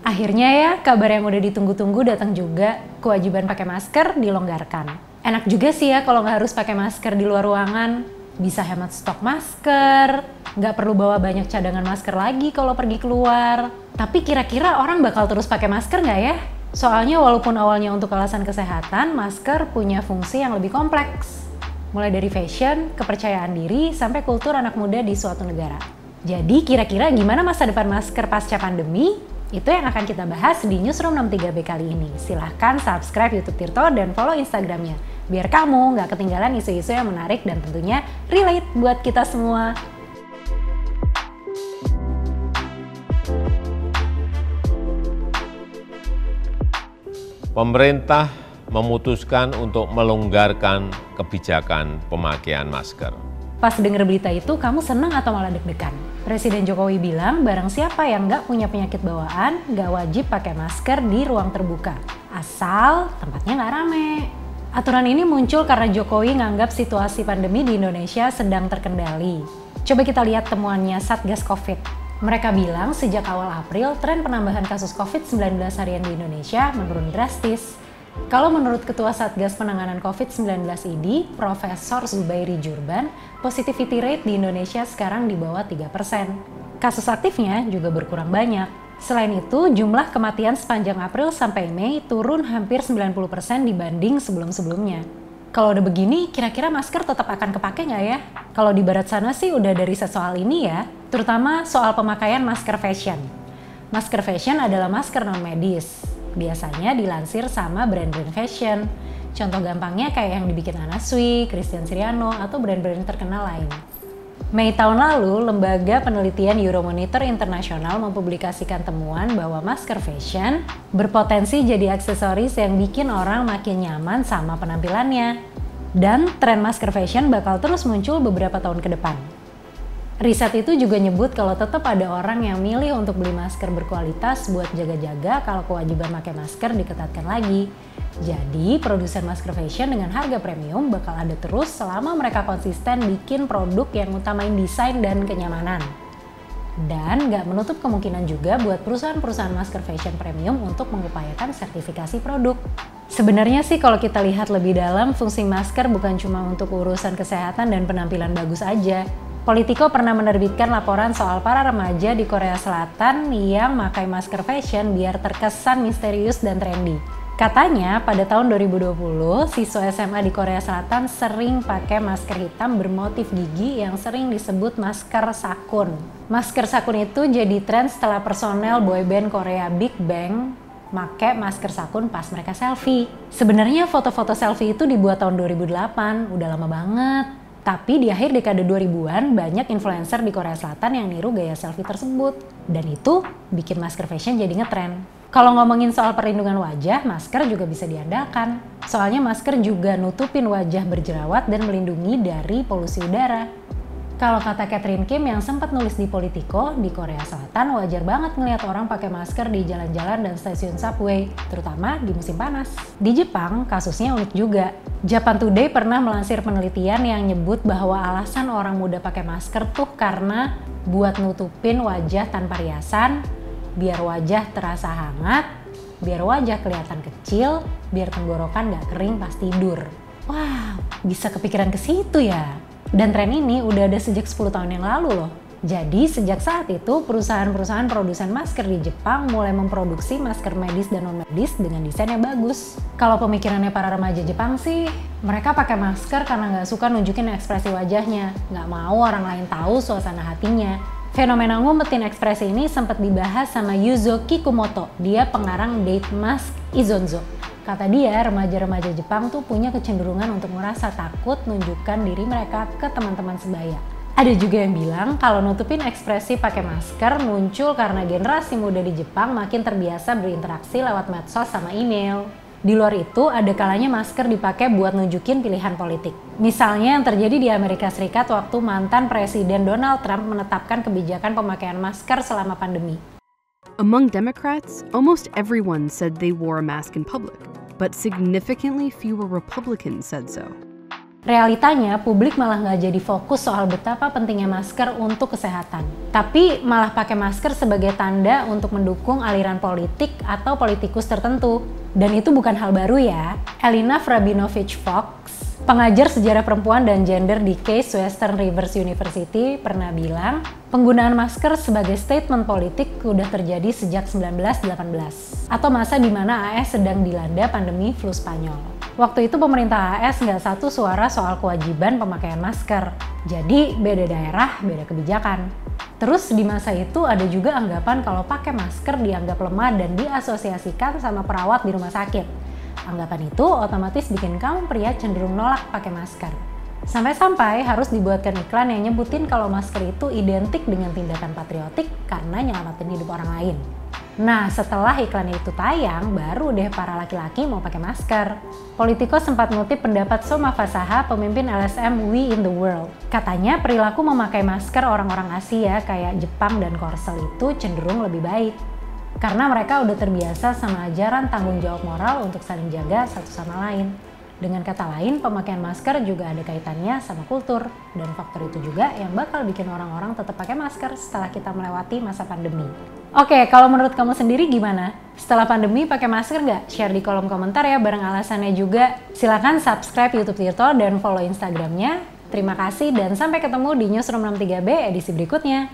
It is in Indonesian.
Akhirnya ya, kabar yang udah ditunggu-tunggu datang juga. Kewajiban pakai masker dilonggarkan. Enak juga sih ya kalau nggak harus pakai masker di luar ruangan. Bisa hemat stok masker, nggak perlu bawa banyak cadangan masker lagi kalau pergi keluar. Tapi kira-kira orang bakal terus pakai masker nggak ya? Soalnya walaupun awalnya untuk alasan kesehatan, masker punya fungsi yang lebih kompleks. Mulai dari fashion, kepercayaan diri, sampai kultur anak muda di suatu negara. Jadi kira-kira gimana masa depan masker pasca pandemi? Itu yang akan kita bahas di Newsroom 63B kali ini. Silahkan subscribe YouTube Tirto dan follow Instagramnya, biar kamu nggak ketinggalan isu-isu yang menarik dan tentunya relate buat kita semua. Pemerintah memutuskan untuk melonggarkan kebijakan pemakaian masker. Pas denger berita itu, kamu senang atau malah deg-degan? Presiden Jokowi bilang barang siapa yang nggak punya penyakit bawaan nggak wajib pakai masker di ruang terbuka, asal tempatnya nggak rame. Aturan ini muncul karena Jokowi nganggap situasi pandemi di Indonesia sedang terkendali. Coba kita lihat temuannya Satgas Covid. Mereka bilang sejak awal April, tren penambahan kasus COVID-19 harian di Indonesia menurun drastis. Kalau menurut Ketua Satgas Penanganan COVID-19 ID, Profesor Zubairi Jurban, positivity rate di Indonesia sekarang di bawah 3%. Kasus aktifnya juga berkurang banyak. Selain itu, jumlah kematian sepanjang April sampai Mei turun hampir 90% dibanding sebelum-sebelumnya. Kalau udah begini, kira-kira masker tetap akan kepake nggak ya? Kalau di barat sana sih udah ada riset soal ini ya, terutama soal pemakaian masker fashion. Masker fashion adalah masker non-medis. Biasanya dilansir sama brand-brand fashion. Contoh gampangnya kayak yang dibikin Anna Sui, Christian Siriano, atau brand-brand terkenal lain. Mei tahun lalu, lembaga penelitian Euromonitor Internasional mempublikasikan temuan bahwa masker fashion berpotensi jadi aksesoris yang bikin orang makin nyaman sama penampilannya. Dan tren masker fashion bakal terus muncul beberapa tahun ke depan. Riset itu juga nyebut kalau tetap ada orang yang milih untuk beli masker berkualitas buat jaga-jaga kalau kewajiban pakai masker diketatkan lagi. Jadi, produsen masker fashion dengan harga premium bakal ada terus selama mereka konsisten bikin produk yang utamain desain dan kenyamanan. Dan nggak menutup kemungkinan juga buat perusahaan-perusahaan masker fashion premium untuk mengupayakan sertifikasi produk. Sebenarnya sih kalau kita lihat lebih dalam, fungsi masker bukan cuma untuk urusan kesehatan dan penampilan bagus aja. Politico pernah menerbitkan laporan soal para remaja di Korea Selatan yang pakai masker fashion biar terkesan misterius dan trendy. Katanya pada tahun 2020, siswa SMA di Korea Selatan sering pakai masker hitam bermotif gigi yang sering disebut masker sakun. Masker sakun itu jadi tren setelah personel boyband Korea Big Bang pakai masker sakun pas mereka selfie. Sebenarnya foto-foto selfie itu dibuat tahun 2008, udah lama banget. Tapi di akhir dekade 2000-an, banyak influencer di Korea Selatan yang niru gaya selfie tersebut. Dan itu bikin masker fashion jadi ngetren. Kalau ngomongin soal perlindungan wajah, masker juga bisa diandalkan. Soalnya masker juga nutupin wajah berjerawat dan melindungi dari polusi udara. Kalau kata Catherine Kim yang sempat nulis di Politico, di Korea Selatan wajar banget ngelihat orang pakai masker di jalan-jalan dan stasiun subway, terutama di musim panas. Di Jepang, kasusnya unik juga. Japan Today pernah melansir penelitian yang nyebut bahwa alasan orang muda pakai masker tuh karena buat nutupin wajah tanpa riasan, biar wajah terasa hangat, biar wajah kelihatan kecil, biar tenggorokan gak kering pas tidur. Wow, bisa kepikiran ke situ ya? Dan tren ini udah ada sejak 10 tahun yang lalu loh. Jadi sejak saat itu perusahaan-perusahaan produsen masker di Jepang mulai memproduksi masker medis dan non-medis dengan desain yang bagus. Kalau pemikirannya para remaja Jepang sih, mereka pakai masker karena nggak suka nunjukin ekspresi wajahnya, nggak mau orang lain tahu suasana hatinya. Fenomena ngumpetin ekspresi ini sempat dibahas sama Yuzo Kikumoto, dia pengarang date mask Izonzo. Kata dia, remaja-remaja Jepang tuh punya kecenderungan untuk merasa takut nunjukkan diri mereka ke teman-teman sebaya. Ada juga yang bilang kalau nutupin ekspresi pakai masker muncul karena generasi muda di Jepang makin terbiasa berinteraksi lewat medsos sama email. Di luar itu, ada kalanya masker dipakai buat nunjukin pilihan politik. Misalnya yang terjadi di Amerika Serikat waktu mantan Presiden Donald Trump menetapkan kebijakan pemakaian masker selama pandemi. Among Democrats, almost everyone said they wore a mask in public, but significantly fewer Republicans said so. Realitanya, publik malah nggak jadi fokus soal betapa pentingnya masker untuk kesehatan. Tapi malah pakai masker sebagai tanda untuk mendukung aliran politik atau politikus tertentu. Dan itu bukan hal baru ya. Elina Frabinovich-Fox, pengajar sejarah perempuan dan gender di Case Western Reserve University, pernah bilang, penggunaan masker sebagai statement politik udah terjadi sejak 1918, atau masa di mana AS sedang dilanda pandemi flu Spanyol. Waktu itu pemerintah AS nggak satu suara soal kewajiban pemakaian masker. Jadi beda daerah, beda kebijakan. Terus di masa itu ada juga anggapan kalau pakai masker dianggap lemah dan diasosiasikan sama perawat di rumah sakit. Anggapan itu otomatis bikin kaum pria cenderung nolak pakai masker. Sampai-sampai harus dibuatkan iklan yang nyebutin kalau masker itu identik dengan tindakan patriotik karena nyelamatin hidup orang lain. Nah, setelah iklan itu tayang, baru deh para laki-laki mau pakai masker. Politico sempat ngutip pendapat Soma Fasaha, pemimpin LSM We in the World. Katanya perilaku memakai masker orang-orang Asia kayak Jepang dan Korsel itu cenderung lebih baik. Karena mereka udah terbiasa sama ajaran tanggung jawab moral untuk saling jaga satu sama lain. Dengan kata lain, pemakaian masker juga ada kaitannya sama kultur. Dan faktor itu juga yang bakal bikin orang-orang tetap pakai masker setelah kita melewati masa pandemi. Oke, kalau menurut kamu sendiri gimana? Setelah pandemi pakai masker nggak? Share di kolom komentar ya bareng alasannya juga. Silakan subscribe YouTube Tirto dan follow Instagramnya. Terima kasih dan sampai ketemu di Newsroom 63B edisi berikutnya.